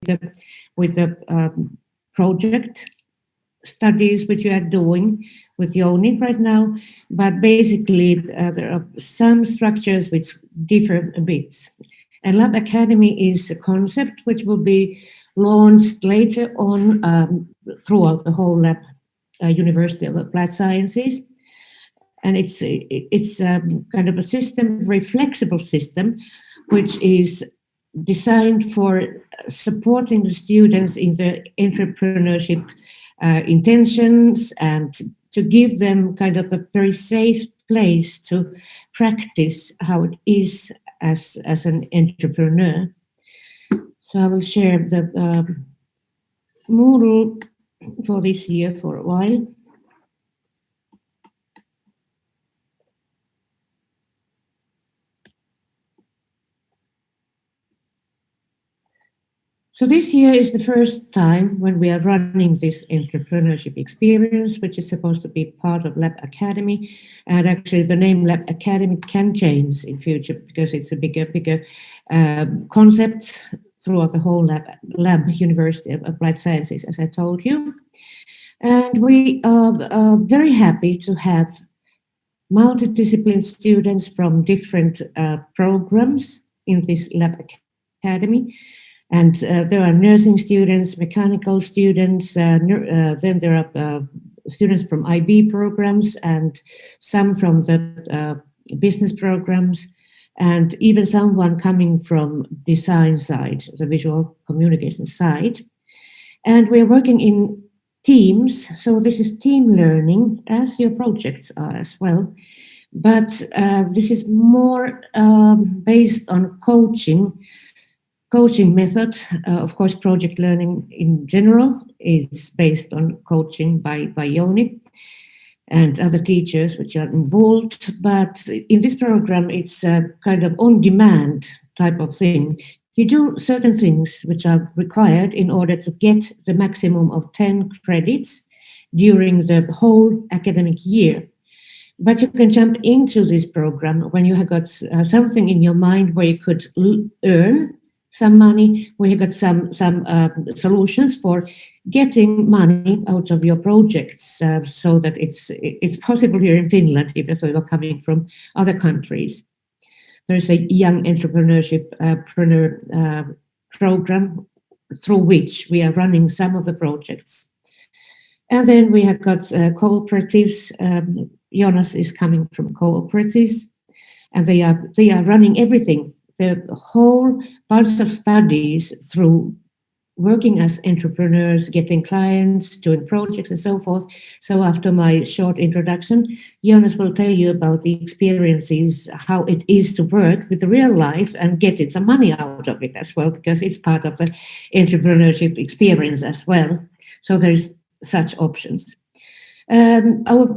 the project studies which you are doing with Yoni right now, but basically there are some structures which differ a bit. And Lab Academy is a concept which will be launched later on throughout the whole lab, University of Applied Sciences. And it's kind of a system, very flexible system, which is designed for supporting the students in the entrepreneurship intentions and to give them kind of a very safe place to practice how it is as an entrepreneur. So I will share the Moodle for this year for a while. So this year is the first time when we are running this entrepreneurship experience, which is supposed to be part of Lab Academy. And actually the name Lab Academy can change in future because it's a bigger concept throughout the whole lab University of Applied Sciences, as I told you. And we are very happy to have multidisciplinary students from different programs in this Lab Academy. And there are nursing students, mechanical students, then there are students from IB programs and some from the business programs, and even someone coming from design side, the visual communication side. And we're working in teams, so this is team learning, as your projects are as well. But this is more based on coaching method. Of course, project learning in general is based on coaching by Yoni and other teachers which are involved. But in this program, it's a kind of on-demand type of thing. You do certain things which are required in order to get the maximum of 10 credits during the whole academic year. But you can jump into this program when you have got something in your mind where you could earn some money. We have got some solutions for getting money out of your projects, so that it's possible here in Finland, even though you're coming from other countries. There is a young entrepreneurship program through which we are running some of the projects. And then we have got cooperatives. Jonas is coming from cooperatives, and they are running everything, the whole bunch of studies through working as entrepreneurs, getting clients, doing projects and so forth. So after my short introduction, Jonas will tell you about the experiences, how it is to work with the real life and getting some money out of it as well, because it's part of the entrepreneurship experience as well. So there's such options. Our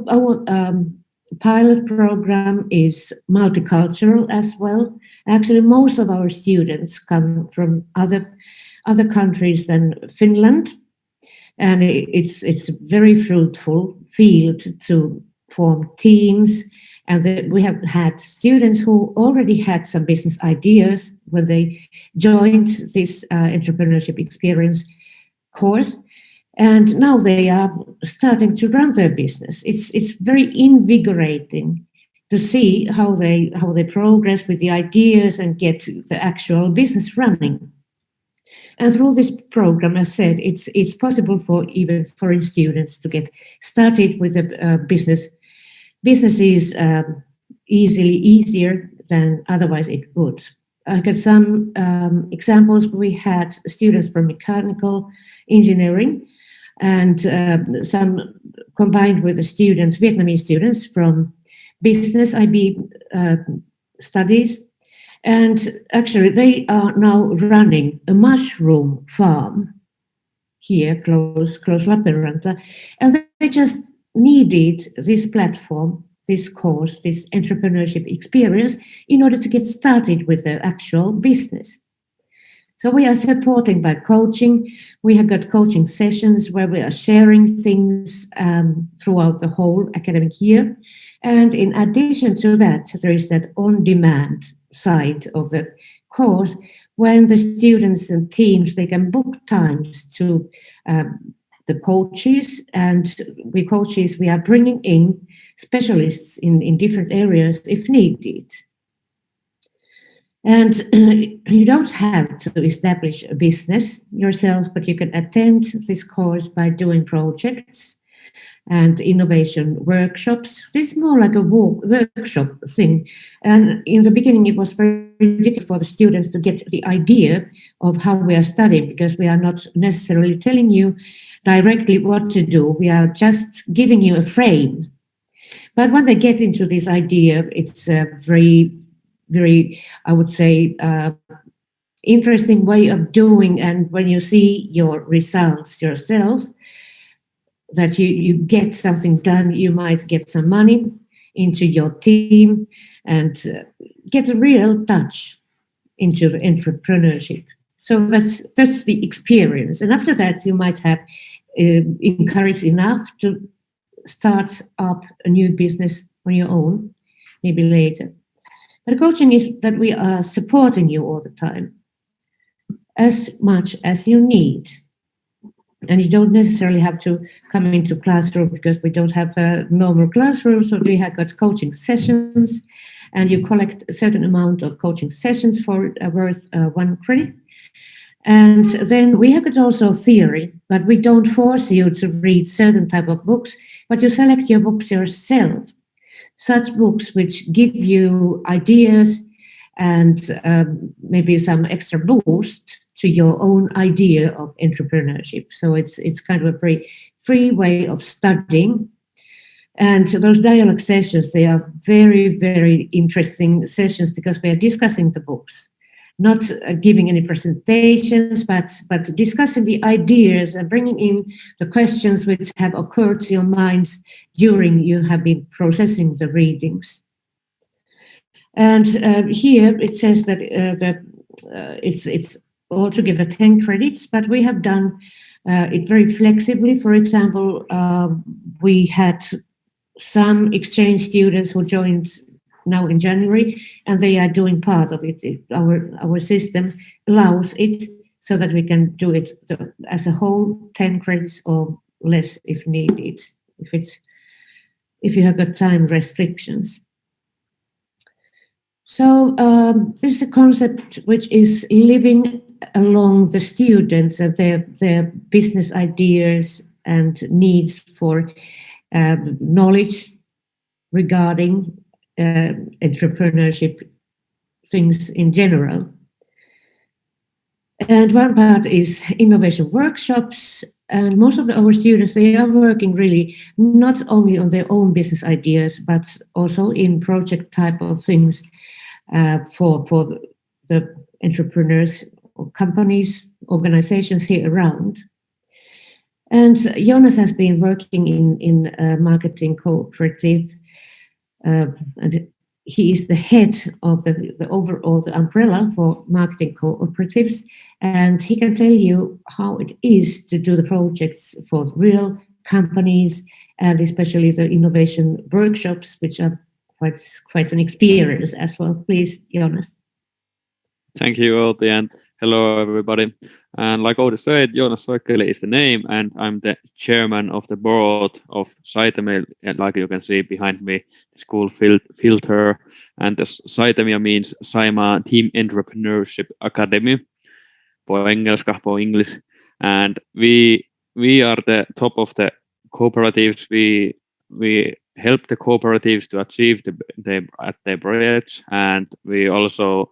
pilot program is multicultural as well. Actually, most of our students come from other countries than Finland, and it's a very fruitful field to form teams. And we have had students who already had some business ideas when they joined this entrepreneurship experience course. And now they are starting to run their business. It's very invigorating to see how they progress with the ideas and get the actual business running. And through this program, as said, it's possible for even foreign students to get started with the businesses easier than otherwise it would. I got some examples. We had students from mechanical engineering, and some combined with the students, Vietnamese students from business IB studies. And actually they are now running a mushroom farm here close Lappeenranta. And they just needed this platform, this course, this entrepreneurship experience in order to get started with their actual business. So we are supporting by coaching. We have got coaching sessions where we are sharing things throughout the whole academic year. And in addition to that, there is that on-demand side of the course when the students and teams, they can book times to the coaches, and we coaches, we are bringing in specialists in different areas if needed. And you don't have to establish a business yourself, but you can attend this course by doing projects and innovation workshops. This is more like a workshop thing. And in the beginning, it was very difficult for the students to get the idea of how we are studying, because we are not necessarily telling you directly what to do. We are just giving you a frame. But when they get into this idea, it's a very, I would say, interesting way of doing. And when you see your results yourself, that you get something done, you might get some money into your team and get a real touch into the entrepreneurship. So that's the experience. And after that, you might have encouraged enough to start up a new business on your own, maybe later. But coaching is that we are supporting you all the time, as much as you need. And you don't necessarily have to come into classroom, because we don't have a normal classroom. So we have got coaching sessions, and you collect a certain amount of coaching sessions for worth 1 credit. And then we have got also theory, but we don't force you to read certain type of books, but you select your books yourself. Such books which give you ideas and maybe some extra boost to your own idea of entrepreneurship. So it's kind of a very free way of studying. And those dialogue sessions, they are very, very interesting sessions, because we are discussing the books, not giving any presentations, but discussing the ideas and bringing in the questions which have occurred to your minds during you have been processing the readings. And here it says that it's altogether 10 credits, but we have done it very flexibly. For example, we had some exchange students who joined now in January, and they are doing part of it. Our system allows it so that we can do it as a whole, 10 credits or less if needed, if you have got time restrictions. So this is a concept which is living along the students and their business ideas and needs for knowledge regarding entrepreneurship things in general. And one part is innovation workshops. And most of our students, they are working really not only on their own business ideas, but also in project type of things for the entrepreneurs or companies, organizations here around. And Jonas has been working in a marketing cooperative, and he is the head of the overall the umbrella for marketing cooperatives, and he can tell you how it is to do the projects for real companies, and especially the innovation workshops, which are quite an experience as well. Please, Jonas. Thank you, Outi, and hello, everybody. And like Outi said, Jonas Soikkeli is the name, and I'm the chairman of the board of Saitamia. And like you can see behind me, the school filter, and the Saitamia means Saimaa Team Entrepreneurship Academy, på engelska, på English. And we are the top of the cooperatives. We help the cooperatives to achieve their projects, and we also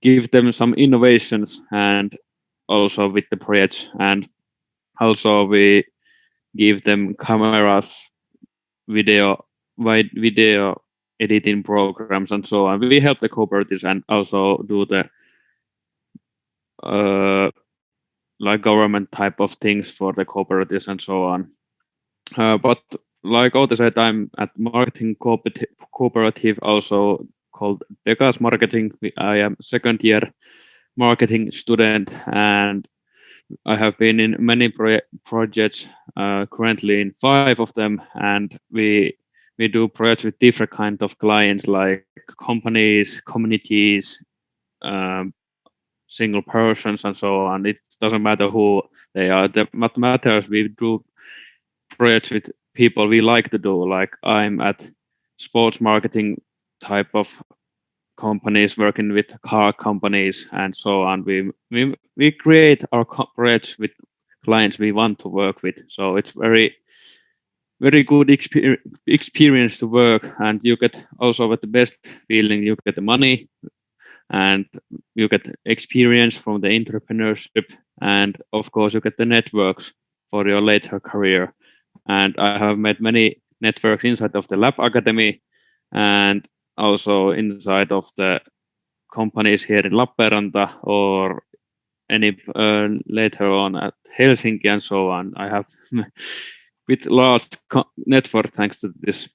give them some innovations and also with the projects, and also we give them cameras, video editing programs and so on. We help the cooperatives and also do the like government type of things for the cooperatives and so on. But like Outi said, I'm at marketing cooperative, also called Degas Marketing. I am second year marketing student, and I have been in many projects, currently in 5 of them, and we do projects with different kind of clients like companies, communities, single persons and so on. It doesn't matter who they are. What matters, we do projects with people we like to do. Like I'm at sports marketing type of companies working with car companies and so on. We create our projects with clients we want to work with. So it's very good experience to work, and you get also with the best feeling. You get the money, and you get experience from the entrepreneurship, and of course you get the networks for your later career. And I have met many networks inside of the Lab Academy and also inside of the companies here in Lappeenranta or any later on at Helsinki and so on. I have with large network thanks to this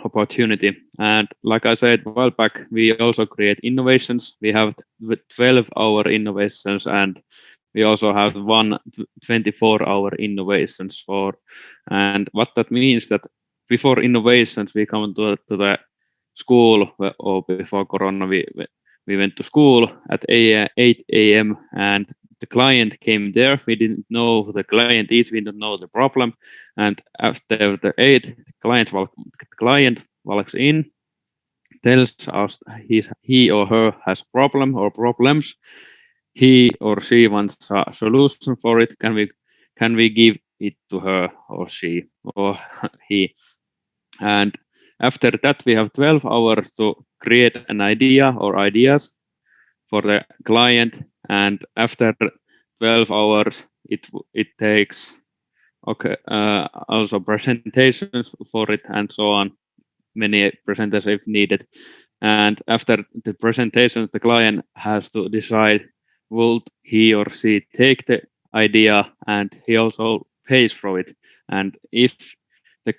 opportunity. And like I said a while back, we also create innovations. We have 12-hour innovations, and we also have 24-hour innovations for. And what that means that before innovations, we come to the school, or before Corona, we went to school at 8 a.m. and the client came there. We didn't know who the client is. We didn't know the problem. And after the 8, the client walks in, tells us he or her has a problem or problems. He or she wants a solution for it. Can we give it to her or she or he? And after that, we have 12 hours to create an idea or ideas for the client. And after 12 hours, it takes also presentations for it and so on, many presentations if needed. And after the presentations, the client has to decide will he or she take the idea, and he also pays for it. And if the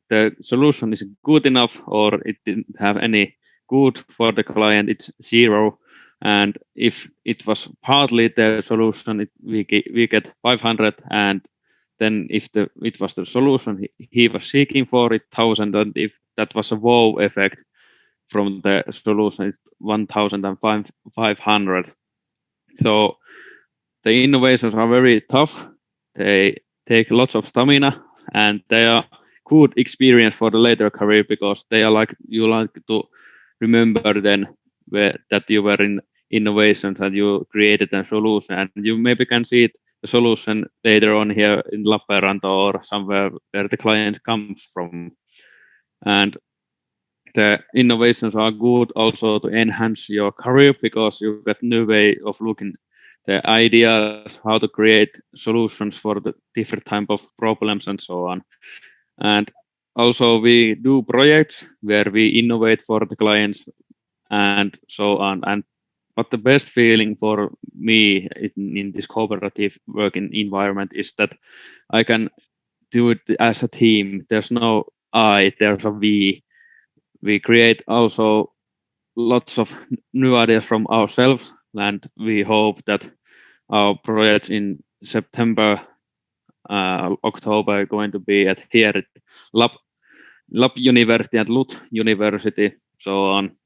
the solution is good enough or it didn't have any good for the client, it's 0. And if it was partly the solution, we get 500. And then if it was the solution he was seeking for, it 1,000. And if that was a wow effect from the solution, it's 1,500. So the innovations are very tough. They take lots of stamina, and they are good experience for the later career, because they are like you like to remember then that you were in innovations and you created a solution, and you maybe can see the solution later on here in Lappeenranta or somewhere where the client comes from. And the innovations are good also to enhance your career, because you get new way of looking the ideas, how to create solutions for the different type of problems and so on. And also we do projects where we innovate for the clients and so on. And but the best feeling for me in this cooperative working environment is that I can do it as a team. There's no I, there's a we. We create also lots of new ideas from ourselves, and we hope that our projects in September, October are going to be at here at Lab University and LUT University, so on.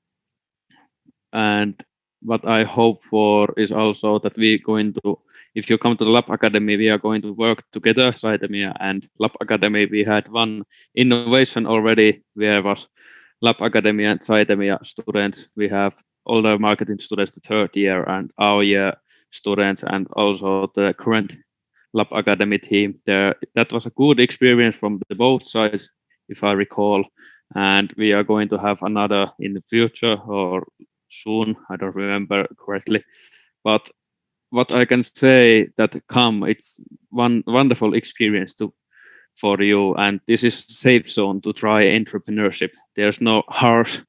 And what I hope for is also that we're going to, if you come to the Lab Academy, we are going to work together, Saitemia and Lab Academy. We had one innovation already, where was Lab Academy and Saitemia students. We have all the marketing students, the 3rd year, and our year students, and also the current Lab Academy team there. That was a good experience from the both sides, if I recall. And we are going to have another in the future or soon. I don't remember correctly. But what I can say that it's one wonderful experience for you, and this is safe zone to try entrepreneurship. There's no harsh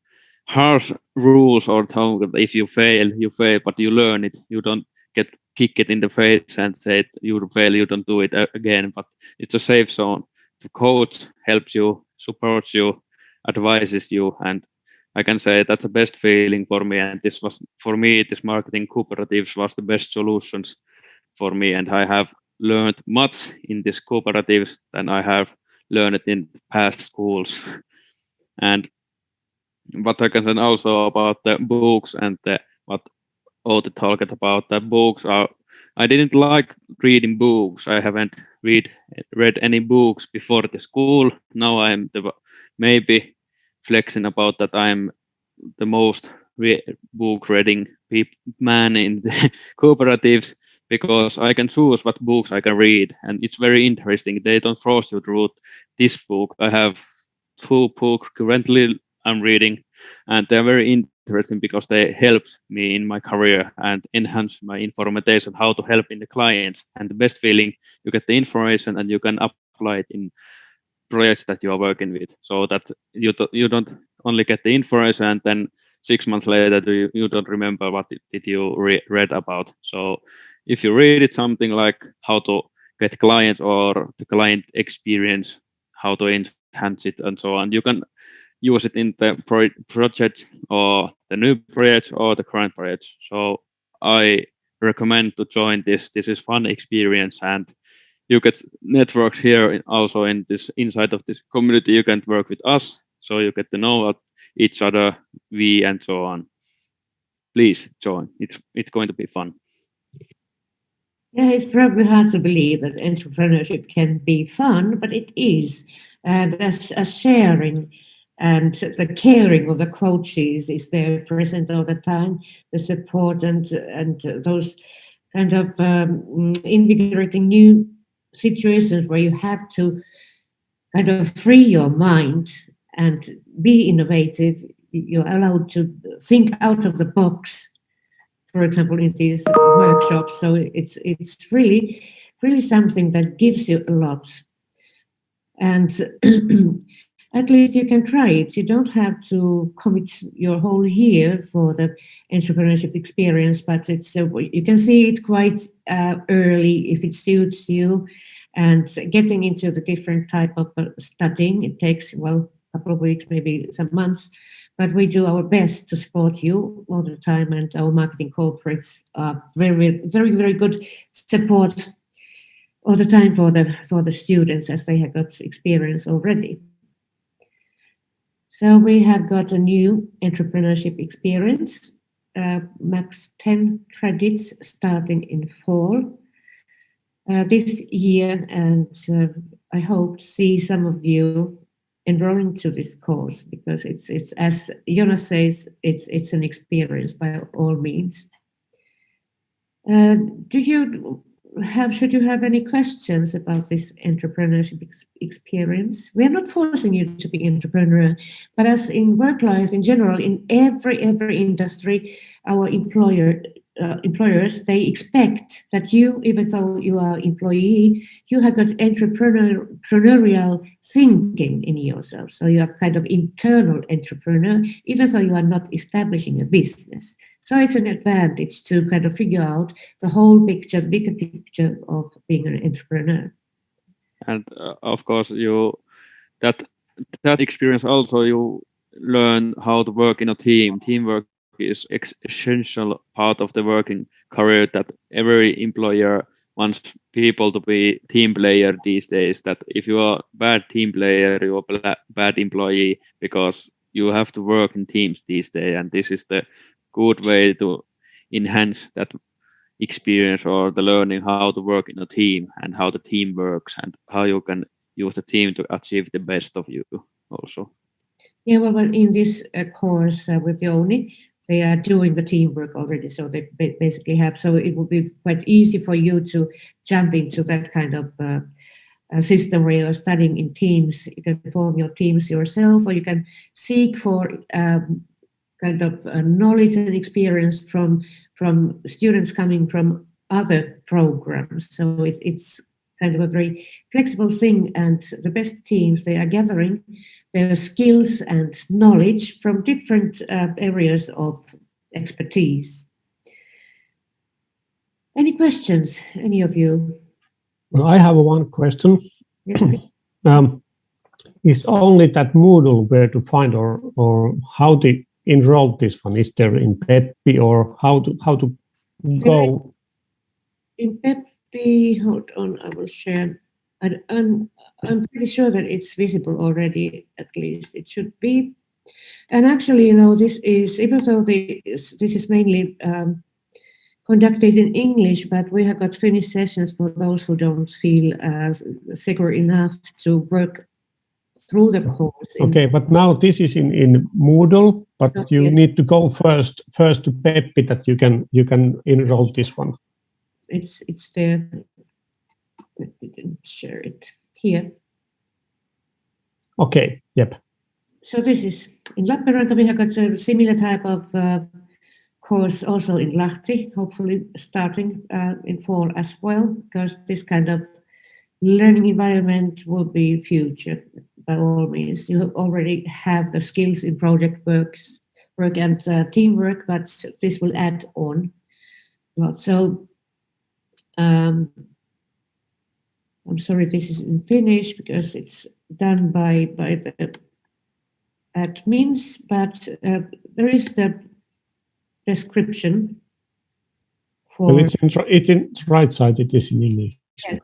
rules or tone. If you fail, you fail, but you learn it. You don't get kick it in the face and say you fail, you don't do it again. But it's a safe zone. The coach helps you, supports you, advises you, and I can say that's the best feeling for me. And this was for me, this marketing cooperatives was the best solutions for me, and I have learned much in this cooperatives than I have learned in past schools. And what I can say also about the books and what Outi talked about that books are. I didn't like reading books. I haven't read any books before the school. Now I'm maybe flexing about that I'm the most book reading man in the cooperatives because I can choose what books I can read, and it's very interesting. They don't force you to read this book. I have two books currently I'm reading, and they're very interesting because they help me in my career and enhance my information how to help in the clients. And the best feeling, you get the information and you can apply it in projects that you are working with, so that you don't only get the information and then 6 months later you don't remember what did you read about. So if you read it something like how to get clients or the client experience, how to enhance it and so on, you can use it in the project or the new project or the current project. So I recommend to join this. This is fun experience, and you get networks here also in this inside of this community. You can work with us, so you get to know each other, we and so on. Please join. It's going to be fun. Yeah, it's probably hard to believe that entrepreneurship can be fun, but it is. And as a sharing and the caring of the coaches is there present all the time, the support and those kind of invigorating new situations where you have to kind of free your mind and be innovative. You're allowed to think out of the box, for example, in these workshops. So it's really something that gives you a lot. And at least you can try it. You don't have to commit your whole year for the entrepreneurship experience, but it's you can see it quite early if it suits you. And getting into the different type of studying, it takes, well, a couple of weeks, maybe some months, but we do our best to support you all the time, and our marketing corporates are very good support all the time for the students as they have got experience already. So we have got a new entrepreneurship experience, max 10 credits starting in fall this year, and I hope to see some of you enrolling to this course, because it's as Jonas says, it's an experience by all means. Should you have any questions about this entrepreneurship experience? We are not forcing you to be entrepreneur, but as in work life in general, in every industry, our employers, they expect that you, even though you are employee, you have got entrepreneurial thinking in yourself. So you are kind of internal entrepreneur, even though you are not establishing a business. So it's an advantage to kind of figure out the whole picture, the bigger picture of being an entrepreneur. And of course, that experience also you learn how to work in a team. Teamwork is essential part of the working career, that every employer wants people to be team player these days. That if you are a bad team player, you are a bad employee, because you have to work in teams these days, and this is the good way to enhance that experience or the learning how to work in a team and how the team works and how you can use the team to achieve the best of you also. Yeah, well, in this course with Jouni, they are doing the teamwork already, so they basically have, so it will be quite easy for you to jump into that kind of system where you're studying in teams. You can form your teams yourself, or you can seek for kind of knowledge and experience from students coming from other programs. So it's kind of a very flexible thing, and the best teams, they are gathering their skills and knowledge from different areas of expertise. Any questions, any of you? Well, I have one question. Yes, is only that Moodle where to find, or how to enroll this one? Is there in Peppi, or how to go? In Peppi, hold on, I will share. I'm pretty sure that it's visible already, at least it should be. And actually, this is, even though this is mainly conducted in English, but we have got Finnish sessions for those who don't feel secure enough to work through the course. Okay, but now this is in Moodle, but you Yes. need to go first to Peppi that you can enroll this one. It's there. I didn't share it here. Okay, yep. So this is in Lappeenranta. We have got a similar type of course also in Lahti, hopefully starting in fall as well, because this kind of learning environment will be future by all means. You already have the skills in project work and teamwork, but this will add on a lot. So I'm sorry, this is in Finnish because it's done by the admins, but there is the description for. Well, it's in right side. It is in English. Yes.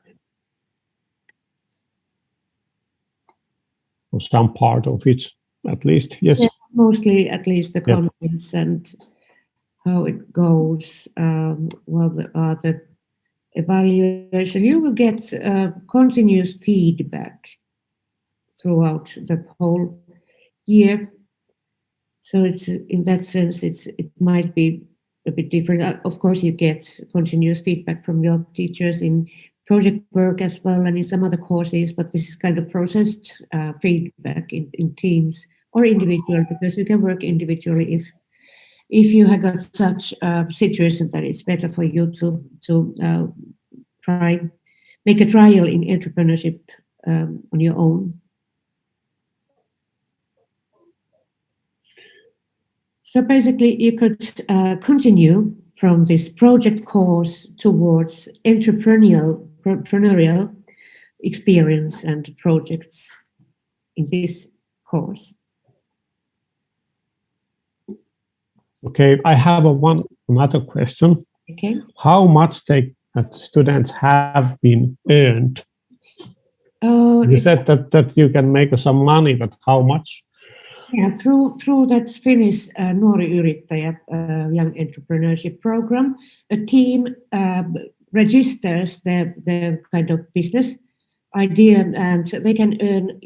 Or some part of it, at least. Yes. Yeah, mostly, at least the Yeah. contents and how it goes. Well, the evaluation, you will get continuous feedback throughout the whole year. So it's in that sense, it might be a bit different. Of course, you get continuous feedback from your teachers in project work as well and in some other courses, but this is kind of processed feedback in teams or individual, because you can work individually if you have got such a situation that it's better for you to make a trial in entrepreneurship on your own. So basically, you could continue from this project course towards entrepreneurial experience and projects in this course. Okay, I have another question. Okay. How much that students have been earned? You said that you can make some money, but how much? Yeah, through that Finnish Nuori Yrittäjä Young Entrepreneurship Program, a team registers the kind of business idea, and they can earn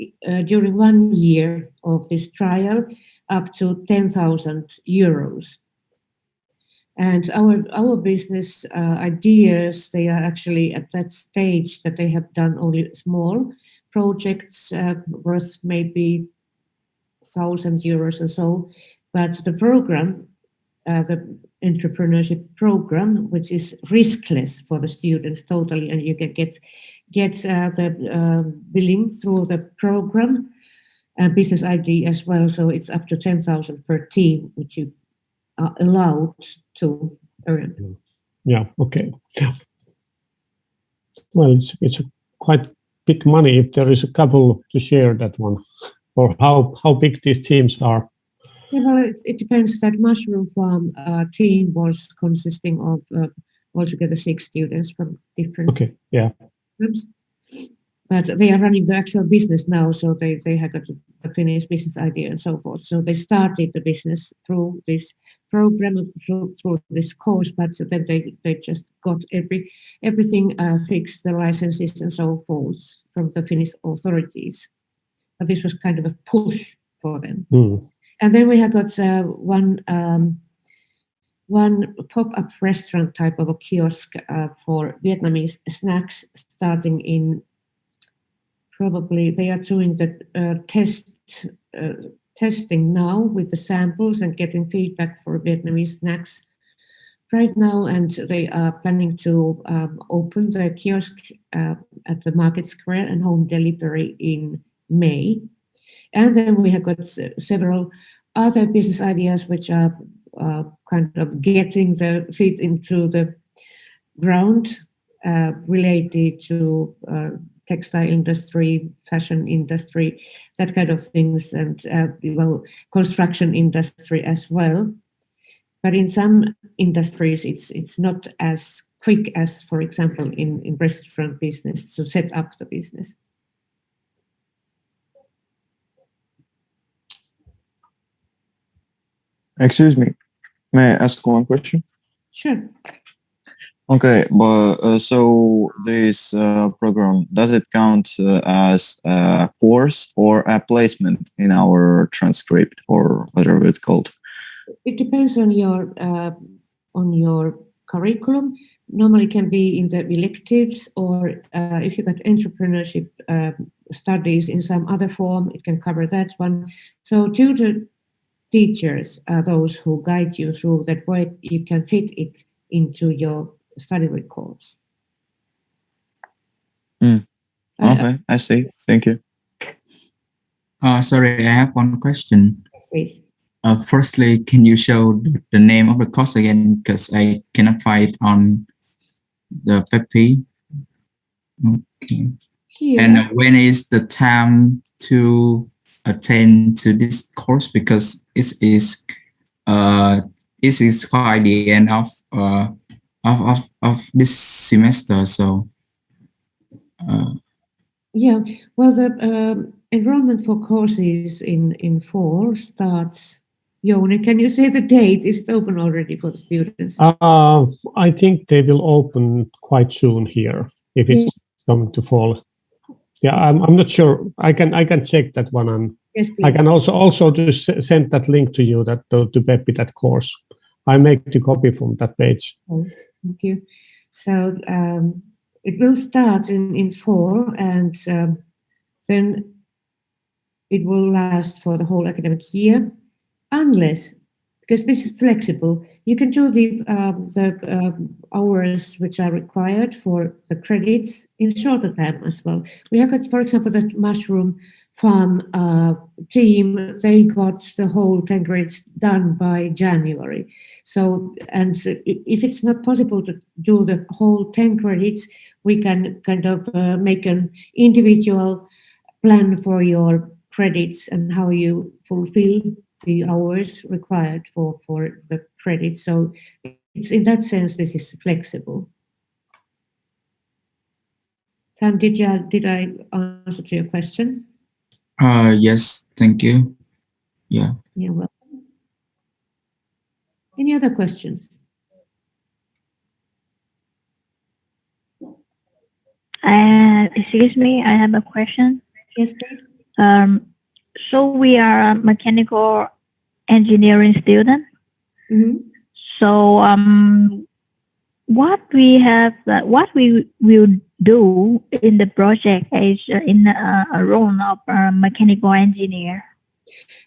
during 1 year of this trial up to 10,000 euros. And our business ideas, they are actually at that stage that they have done only small projects worth maybe 1,000 euros or so, but the program, the entrepreneurship program, which is riskless for the students totally, and you can get the billing through the program, business ID as well. So it's up to 10,000 per team, which you are allowed to earn. Yeah. Okay. Yeah. Well, it's quite big money if there is a couple to share that one. Or how big these teams are? Yeah, well, it depends. That mushroom farm team was consisting of altogether 6 students from different groups. But they are running the actual business now, so they have got the Finnish business idea and so forth. So they started the business through this program, through this course, but then they just got everything fixed, the licenses and so forth from the Finnish authorities. But this was kind of a push for them. And then we have got one pop-up restaurant type of a kiosk for Vietnamese snacks, starting in probably they are doing the testing now with the samples and getting feedback for Vietnamese snacks right now, and they are planning to open the kiosk at the Market Square and home delivery in May. And then we have got several other business ideas which are kind of getting the feet into the ground related to textile industry, fashion industry, that kind of things, and construction industry as well. But in some industries, it's not as quick as, for example, in restaurant business to set up the business. Excuse me, may I ask one question? Sure. Okay, but so this program, does it count as a course or a placement in our transcript or whatever it's called? It depends on your curriculum. Normally can be in the electives, or if you got entrepreneurship studies in some other form, it can cover that one. So tutor teachers are those who guide you through that work. You can fit it into your study records. Okay, I see. Thank you. Sorry, I have one question. Please. Firstly, can you show the name of the course again? Because I cannot find it on the PEPI. Okay. Here, And when is the time to attend to this course? Because it is quite the end of this semester. So yeah, well, the enrollment for courses in fall starts. Joni, can you say the date? Is it open already for the students? I think they will open quite soon here if it's coming to fall. Yeah, I'm not sure. I can check that one, and Yes, please. I can also just send that link to you, that to PEPI, that course. I make the copy from that page. Thank you. So it will start in fall, and then it will last for the whole academic year, unless, because this is flexible, you can do the hours which are required for the credits in shorter time as well. We have got, for example, the mushroom farm team, they got the whole 10 credits done by January. So, and if it's not possible to do the whole 10 credits, we can kind of make an individual plan for your credits and how you fulfill the hours required for the credit. So it's, in that sense, this is flexible. Sam, did I answer to your question? yes, thank you. Yeah. You're welcome. Any other questions? Excuse me, I have a question. Yes, please. So we are a mechanical engineering student. Mm-hmm. So what we will do in the project is in a role of a mechanical engineer.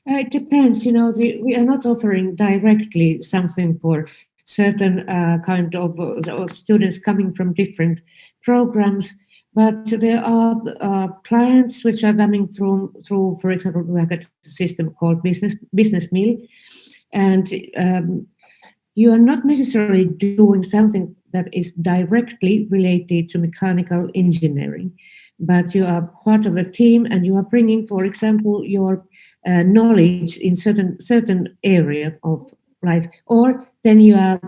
It depends. We are not offering directly something for certain kind of students coming from different programs, but there are clients which are coming through. For example, we have a system called Business Mill, and you are not necessarily doing something that is directly related to mechanical engineering, but you are part of a team and you are bringing, for example, your knowledge in certain area of life, or then you are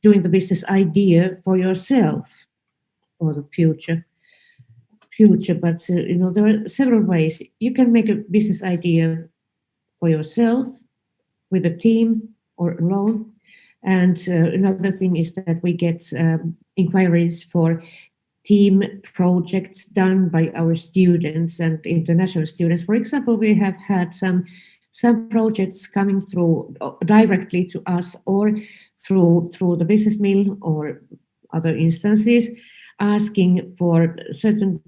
doing the business idea for yourself for the future. But there are several ways you can make a business idea for yourself, with a team, or alone. And another thing is that we get inquiries for team projects done by our students and international students. For example, we have had some projects coming through directly to us, or through the Business Mill or other instances, asking for certain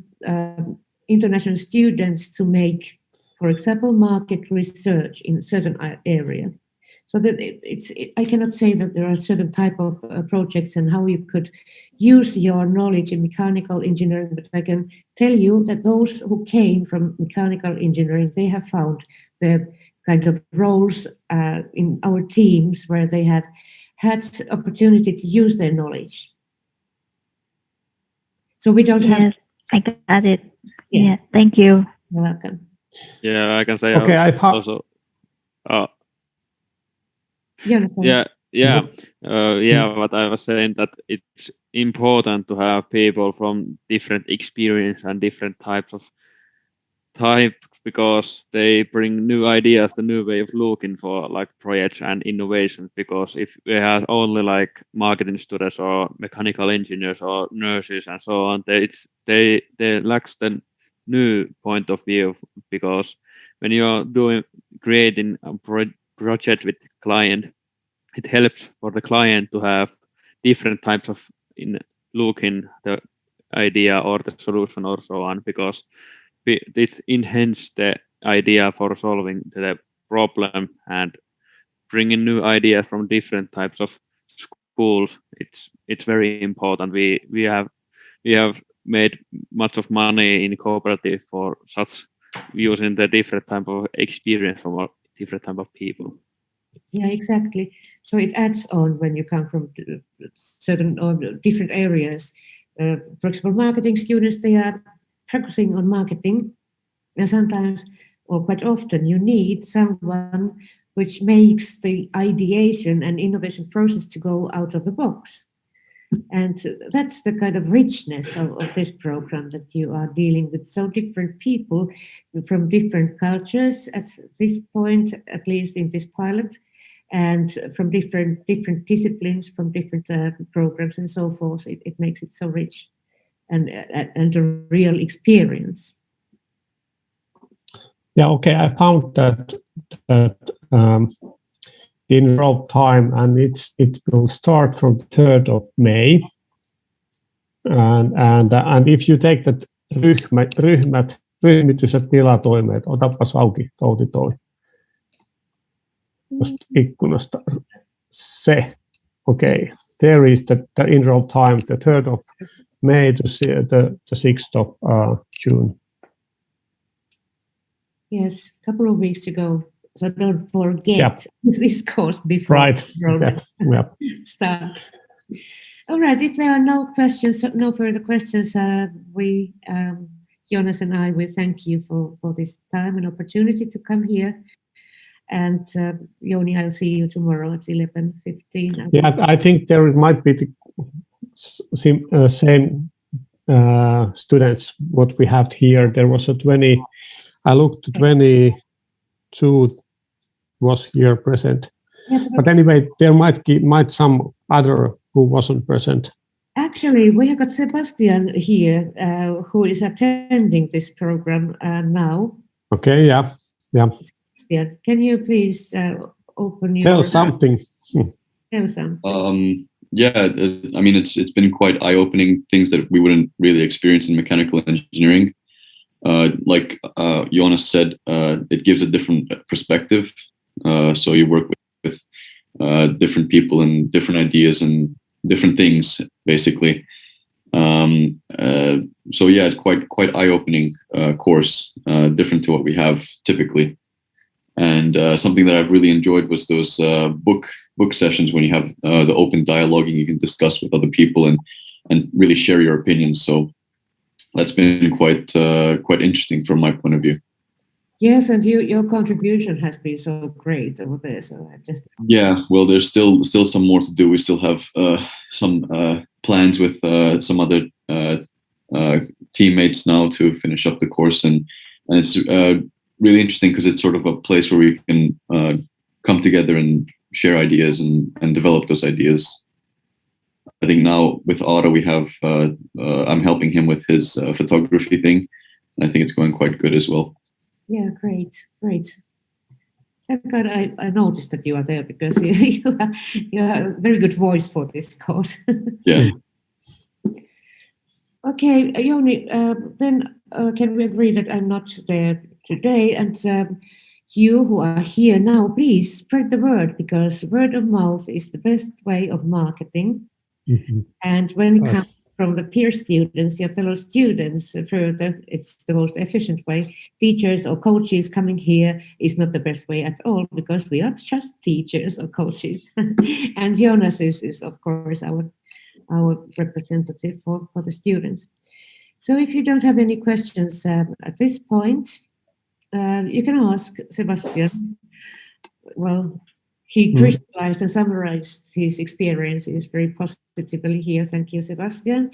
international students to make, for example, market research in a certain area. So that I cannot say that there are certain type of projects and how you could use your knowledge in mechanical engineering, but I can tell you that those who came from mechanical engineering, they have found the kind of roles in our teams where they have had opportunity to use their knowledge. So we don't have. Yes, I got it. Yeah. Yeah, thank you. You're welcome. Yeah, I can say Okay, also. Jonathan. What I was saying, that it's important to have people from different experience and different types of because they bring new ideas, the new way of looking for like projects and innovations. Because if we have only like marketing students or mechanical engineers or nurses and so on, they lacks the new point of view. Because when you're creating a project with client, it helps for the client to have different types of looking the idea or the solution or so on, because it enhances the idea for solving the problem and bringing new ideas from different types of schools. It's very important. We have made much of money in cooperative for such using the different type of experience from different type of people. Yeah, exactly. So it adds on when you come from certain or different areas. For example, marketing students, they are focusing on marketing, and sometimes or quite often you need someone which makes the ideation and innovation process to go out of the box. And that's the kind of richness of this program, that you are dealing with so different people from different cultures at this point, at least in this pilot, and from different disciplines, from different programs and so forth. It makes it so rich and a real experience. Yeah, okay. I found that the enroll time, and it will start from 3rd of May. And if you take that ryhmityset tilatoimeet, otapas auki Touti toi tuosta ikkunasta se. Okay, there is the enroll time, the 3rd of May to the 6th of June. Yes, a couple of weeks ago. So don't forget this course before enrollment starts. All right, if there are no further questions, we, Jonas and I, will thank you for this time and opportunity to come here. And Joni, I'll see you tomorrow at 11:15. Yeah, I think there might be the same students what we have here. There was a 20, I looked, 22 was here present. Yeah, but anyway, there might some other who wasn't present. Actually, we have got Sebastian here, who is attending this program now. Okay, yeah. Sebastian, can you please open your... Tell something. Tell something. Yeah, I mean, it's been quite eye-opening, things that we wouldn't really experience in mechanical engineering. Like Jonas said, it gives a different perspective. So you work with different people and different ideas and different things, basically. So yeah, quite eye-opening course, different to what we have typically. And something that I've really enjoyed was those book sessions when you have the open dialogue and you can discuss with other people and really share your opinions. So that's been quite interesting from my point of view. Yes, and your contribution has been so great over there. So I just... Yeah, well, there's still some more to do. We still have some plans with some other teammates now to finish up the course, and it's really interesting because it's sort of a place where we can come together and share ideas and develop those ideas. I think now with Otto, we have I'm helping him with his photography thing, and I think it's going quite good as well. Yeah, great. Thank God I noticed that you are there, because you have a very good voice for this course. Yeah. Okay, Joni, then can we agree that I'm not there today? And you who are here now, please spread the word, because word of mouth is the best way of marketing. Mm-hmm. And when it comes from the peer students, your fellow students, further, it's the most efficient way. Teachers or coaches coming here is not the best way at all, because we are just teachers or coaches. And Jonas is of course our representative for the students. So if you don't have any questions at this point, you can ask Sebastian. Well, he crystallized and summarized his experiences very positively here. Thank you, Sebastian.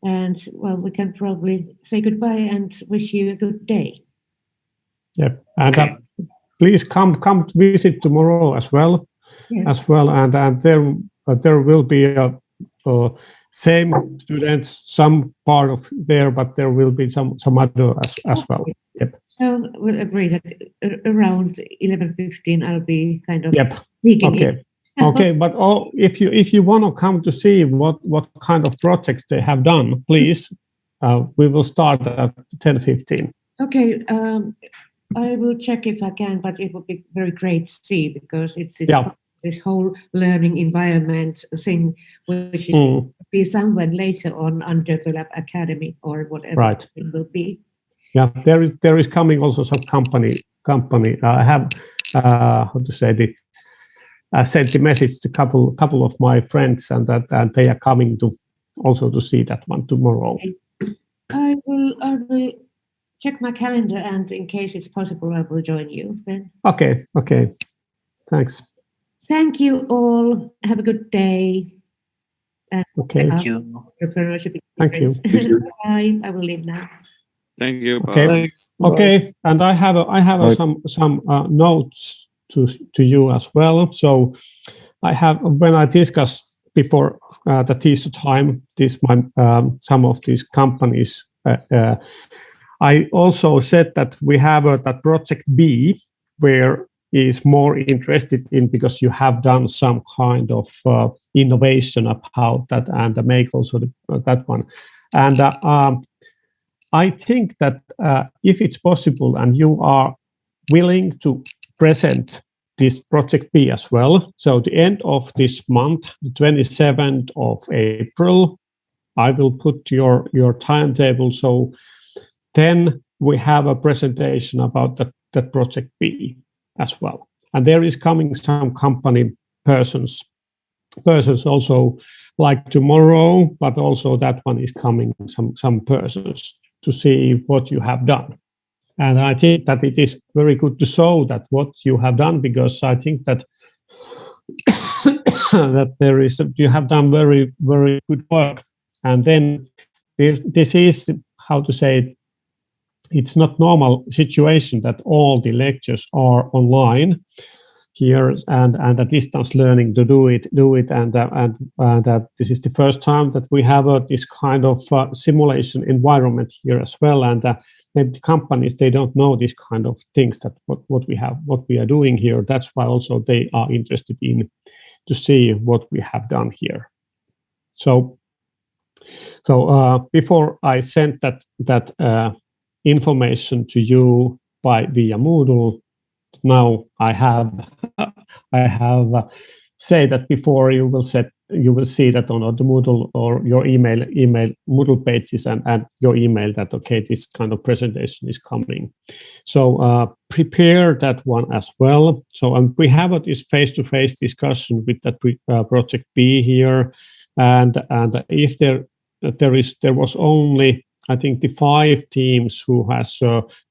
And well, we can probably say goodbye and wish you a good day. Yep. And please come visit tomorrow as well. Yes. And there will be same students, some part of there, but there will be some other as well. Yep. So we'll agree that around 11:15 I'll be kind of Yep. digging in. Okay. Okay, but if you want to come to see what kind of projects they have done, please, we will start at 10:15. Okay, I will check if I can, but it would be very great to see because it's Yeah. this whole learning environment thing, which is be somewhere later on under the Lab Academy or whatever Right. it will be. Yeah, there is coming also some company. I have how to say I sent the message to couple of my friends, and they are coming to see that one tomorrow. I will check my calendar, and in case it's possible, I will join you then. Okay. Thanks. Thank you all. Have a good day. Okay. Thank you. Entrepreneurship Thank you. experience. Bye. I will leave now. Thank you. Okay. Bye. Thanks. Okay, and I have Bye. some notes to you as well. So I have, when I discussed before the teaser time, some of these companies. I also said that we have that project B, where is more interested in because you have done some kind of innovation about that and make also that one. And I think that if it's possible and you are willing to present this project B as well, so the end of this month, the 27th of April, I will put your timetable. So then we have a presentation about that project B as well. And there is coming some company persons also like tomorrow, but also that one is coming some persons to see what you have done. And I think that it is very good to show that what you have done, because I think that that you have done very, very good work. And then this is, how to say, it's not normal situation that all the lectures are online here and the distance learning to do it, and that this is the first time that we have this kind of simulation environment here as well, and maybe the companies, they don't know this kind of things, that what we are doing here. That's why also they are interested in to see what we have done here. So before I sent that information to you via Moodle, now I have said that before you will see that on the Moodle or your email Moodle pages and your email that okay, this kind of presentation is coming. So prepare that one as well. So we have this face-to-face discussion with that project B here, and if there was only, I think, the 5 teams who has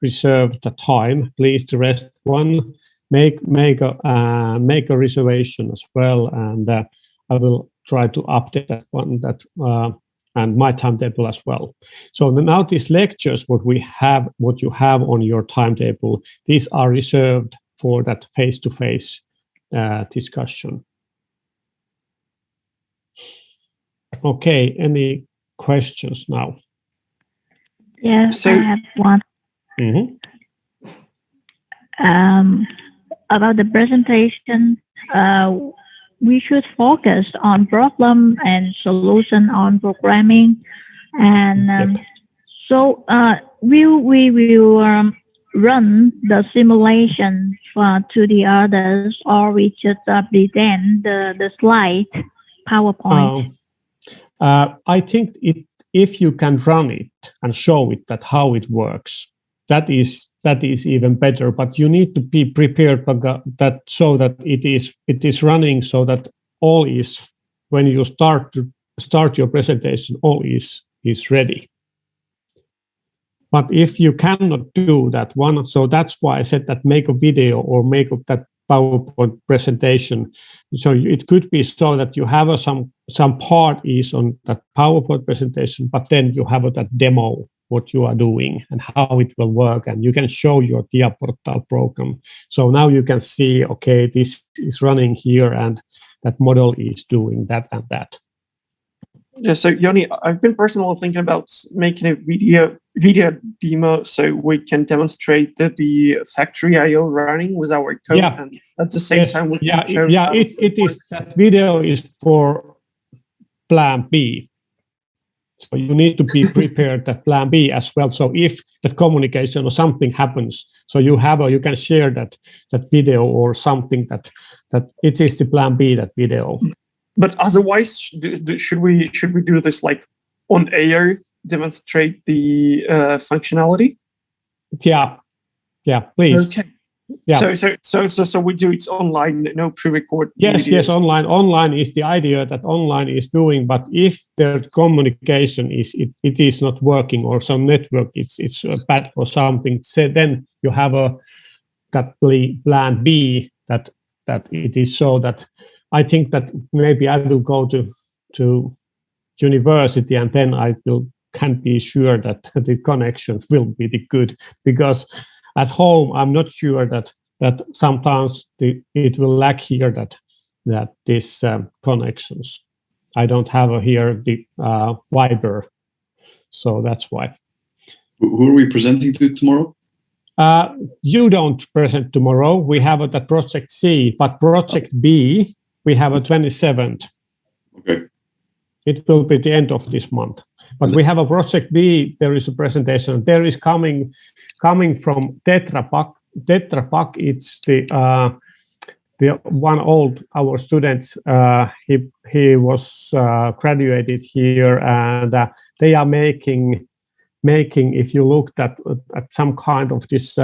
reserved the time. Please, the rest one make a reservation as well, and I will try to update that one and my timetable as well. So now these lectures, what you have on your timetable, these are reserved for that face-to-face discussion. Okay, any questions now? Yes, So- I have one. Mm-hmm. About the presentation, we should focus on problem and solution on programming, and Yep. so we will run the simulation to the others, or we just present the slide PowerPoint. I think if you can run it and show it that how it works, that is even better. But you need to be prepared that so that it is running, so that all is, when you start your presentation, all is ready. But if you cannot do that one, so that's why I said that make a video or make that PowerPoint presentation. So it could be so that you have some part is on that PowerPoint presentation, but then you have that demo what you are doing and how it will work, and you can show your TIA Portal program. So now you can see, okay, this is running here, and that model is doing that and that. Yeah, so Joni, I've been personally thinking about making a video demo so we can demonstrate that the factory IO running with our code, Yeah. and at the same Yes, time we yeah, can show how it is, that video is for plan B. So you need to be prepared at plan B as well. So if that communication or something happens, so you can share that video or something that it is the plan B, that video. But otherwise, should we do this like on air, demonstrate the functionality? Yeah, please. Okay. Yeah. So we do it online, no pre-record. Yes, video. yes, online. Online is the idea that online is doing, but if the communication it is not working, or some network it's bad or something, so then you have that plan B, that it is so that I think that maybe I will go to university, and then I can be sure that the connection will be good, because at home I'm not sure that sometimes it will lack here, that this connections. I don't have here the Viber, so that's why. Who are we presenting to tomorrow? You don't present tomorrow. We have it at Project C, but Project B we have a 27th. Okay. It will be the end of this month. But we have a Project B. There is a presentation. There is coming from Tetra Pak. Tetra Pak. It's the one old our students. He was graduated here, and they are making. If you looked at some kind of this.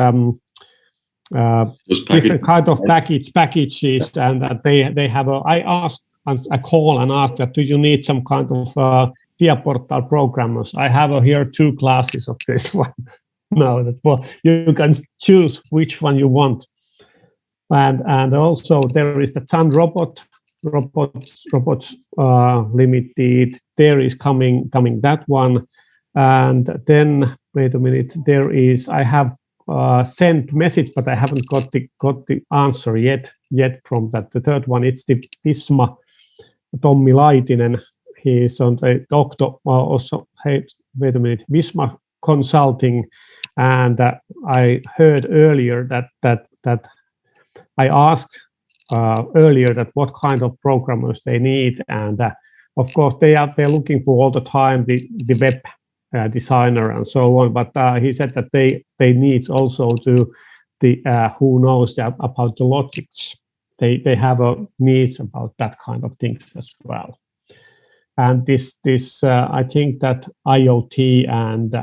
Different kind of packages, and they have I call and ask that, do you need some kind of TIA Portal programmers? I have here 2 classes of this one. No, you can choose which one you want, and also there is the Sun Robots Limited. There is coming that one, and then wait a minute. There is I have. Sent message, but I haven't got the answer yet from that. The third one, it's the Visma Tommi Laitinen. He is on the doctor. Also, hey, wait a minute, Visma Consulting, and I heard earlier that I asked earlier that what kind of programmers they need, and of course they're looking for all the time the web designer and so on, but he said that they need also to the who knows about the logics. They have needs about that kind of things as well. And this I think that IoT and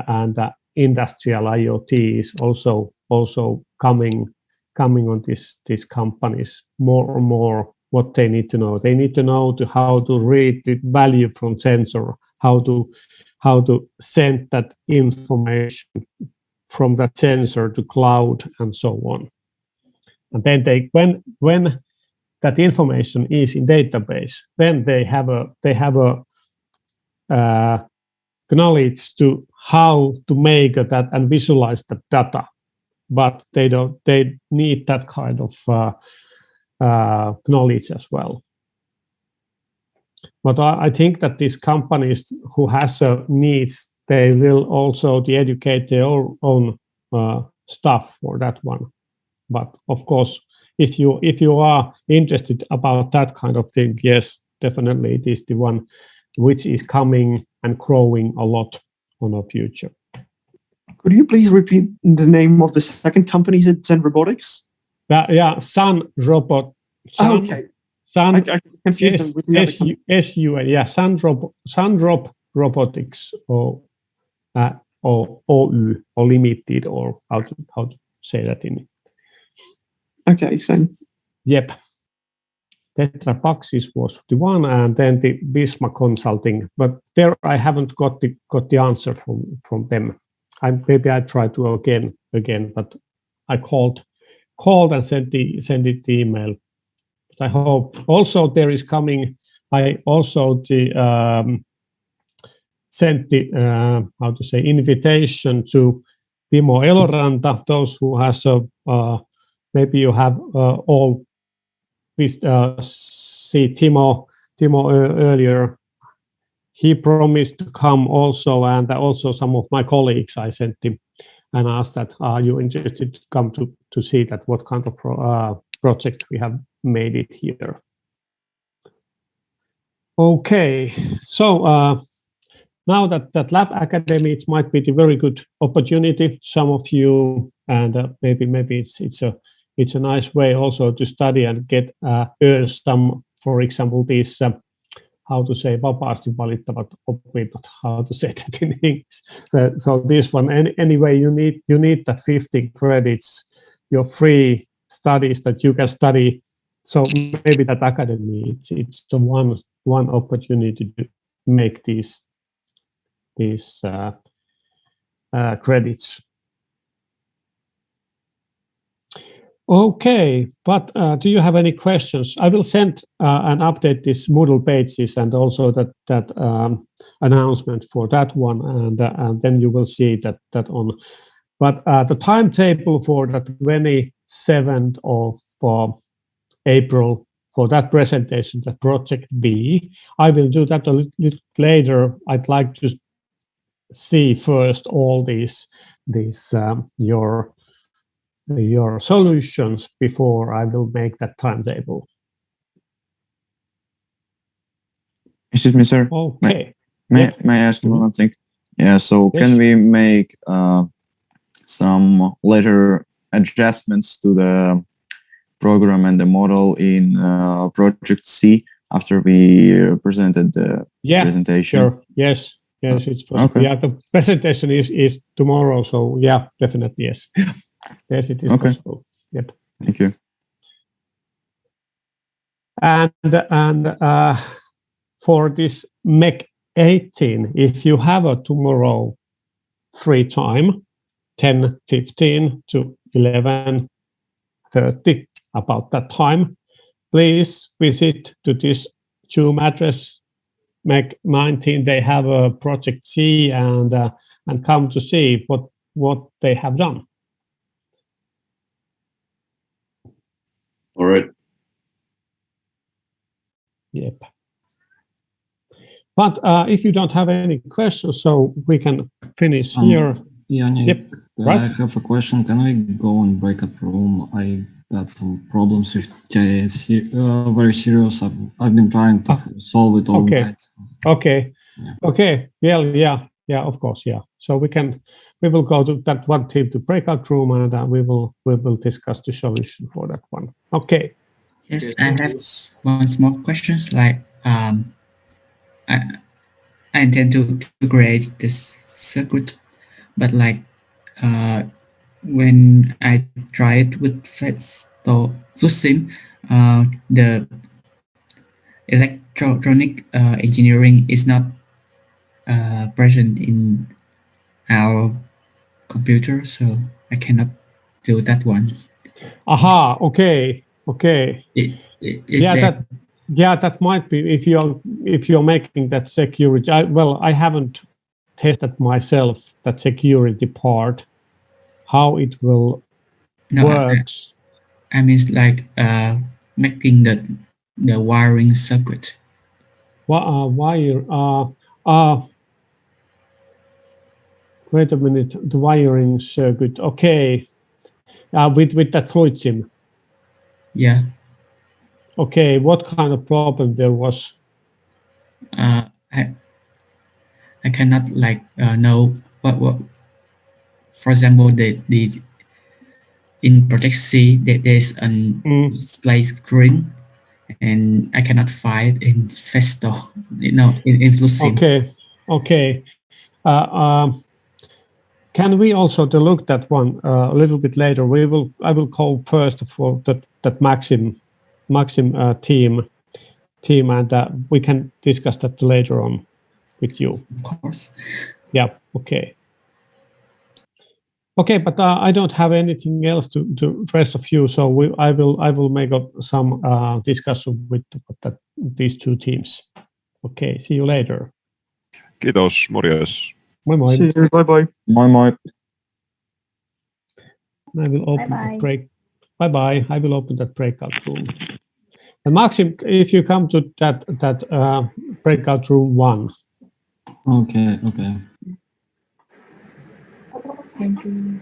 industrial IoT is also coming on these companies more and more. What they need to know, how to read the value from sensor, how to send that information from that sensor to cloud and so on. And then when that information is in database, then they have a knowledge to how to make that and visualize the data, but they need that kind of knowledge as well. But I think that these companies who has needs, they will also educate their own staff for that one. But of course, if you are interested about that kind of thing, yes, definitely it is the one which is coming and growing a lot on our future. Could you please repeat the name of the second company? Is it Zen Robotics? Yeah, Sun Robot. Okay. Sun, I confused them with the other company. SUN, yeah, Sunrop Robotics or OU or Limited, or how to say that in. Okay, so. Yep. Tetra Pak was the one, and then the Visma Consulting, but there I haven't got the answer from them. Maybe I try to again, but I called and sent the email. I hope also there is coming. I also the sent the invitation to Timo Eloranta. Those who has maybe you have all this see Timo earlier. He promised to come also, and also some of my colleagues I sent him and asked that, are you interested to come to see that what kind of project we have made it here. Okay, so now that Lab Academy, it might be a very good opportunity. Some of you, and maybe it's a nice way also to study and get earn some, for example, these how to say vapaasti valittavat opinnot, how to say that in English. So this one, anyway, you need that 50 credits, your free studies that you can study. So maybe that academy, it's the one opportunity to make these credits. Okay, but do you have any questions? I will send and update these Moodle pages and also that announcement for that one, and then you will see that on. But the timetable for the 27th of April for that presentation, the project B, I will do that a little later. I'd like to see first all these your solutions before I will make that timetable. Excuse me, sir. Okay. May I ask you one thing? Yeah. So Yes. can we make some later adjustments to the program and the model in Project C after we presented the presentation? Sure. Yes, it's possible. Okay. Yeah, the presentation is tomorrow, so yeah, definitely yes. Yes, it is possible. Yep. Thank you. And for this MEC 18, if you have a tomorrow free time, 10:15 to 11:30, about that time, please visit to this Zoom address, MEC 19. They have a Project C, and come to see what they have done. All right. Yep. But if you don't have any questions, so we can finish here. Jani, Yep. Right. I have a question. Can we go in breakout room? I got some problems with JS. Very serious. I've been trying to solve it all night. Okay. Yeah. Okay. Yeah. Of course. Yeah. So we will go to that one team to breakout room, and we will discuss the solution for that one. Okay. Yes, I have one small question. Like, I intend to create this circuit, but like, when I try it with FluSim, the electronic engineering is not present in our computer, so I cannot do that one. Aha. Okay. That might be if you're making that security. I haven't tested myself that security part, how it will works. I mean, like making the wiring circuit. Wait a minute. The wiring circuit. Okay. With that FluSim. Yeah. Okay. What kind of problem there was? I cannot like know what. For example, the in Project C there's an slide screen, and I cannot find in Festo. In FluSim. Okay. Can we also to look that one a little bit later? I will call first for that Maxim team, and we can discuss that later on with you. Of course. Yeah. Okay. Okay, but I don't have anything else to rest of you, so I will make up some discussion with these two teams. Okay. See you later. Kiitos, morjes. Moi moi. Cheers, bye bye. Moi moi. I will open Bye-bye. the break. Bye bye. I will open that breakout room. And Maxim, if you come to that breakout room 1. Okay, okay. Thank you.